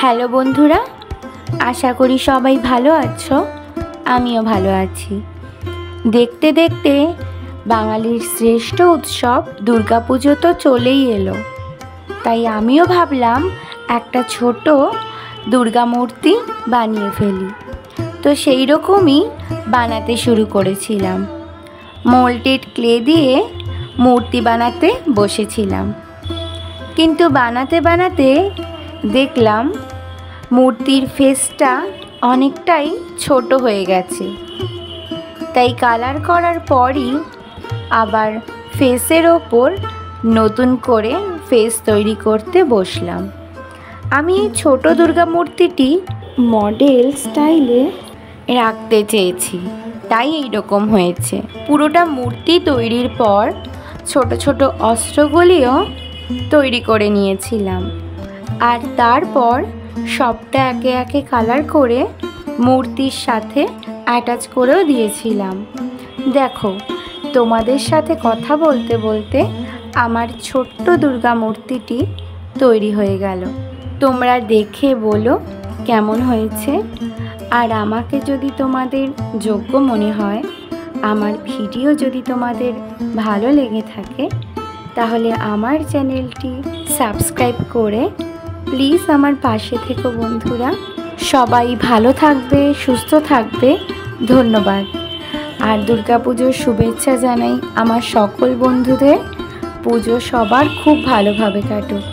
Hello বন্ধুরা, আশা করি সবাই ভালো আছো। আমিও ভালো আছি। দেখতে দেখতে বাঙালির শ্রেষ্ঠ উৎসব দুর্গাপুজো তো চলেই এলো। তাই আমিও ভাবলাম একটা ছোট দুর্গা মূর্তি বানিয়ে ফেলি। তো সেই রকমই বানাতে শুরু করেছিলাম। মোল্ডেড ক্লে দিয়ে মূর্তি বানাতে বসেছিলাম, কিন্তু বানাতে বানাতে দেখলাম মূর্তির ফেসটা অনেকটাই ছোট হয়ে গেছে। তাই কালার করার পরই আবার ফেসের ওপর নতুন করে ফেস তৈরি করতে বসলাম। আমি এই ছোট দুর্গা মূর্তিটি মডেল স্টাইলে রাখতে চেয়েছি, তাই এইরকম হয়েছে। পুরোটা মূর্তি তৈরির পর ছোট ছোট অস্ত্রগুলিও তৈরি করে নিয়েছিলাম, আর তারপর সবটা একে একে কালার করে মূর্তির সাথে অ্যাটাচ করেও দিয়েছিলাম। দেখো, তোমাদের সাথে কথা বলতে বলতে আমার ছোট্ট দুর্গা মূর্তিটি তৈরি হয়ে গেল। তোমরা দেখে বলো কেমন হয়েছে। আর আমাকে যদি তোমাদের যোগ্য মনে হয়, আমার ভিডিও যদি তোমাদের ভালো লেগে থাকে, তাহলে আমার চ্যানেলটি সাবস্ক্রাইব করে প্লিজ আমার পাশে থেকো বন্ধুরা। সবাই ভালো থাকবে, সুস্থ থাকবে। ধন্যবাদ। আর দুর্গাপুজোর শুভেচ্ছা জানাই আমার সকল বন্ধুদের। পুজো সবার খুব ভালোভাবে কাটুক।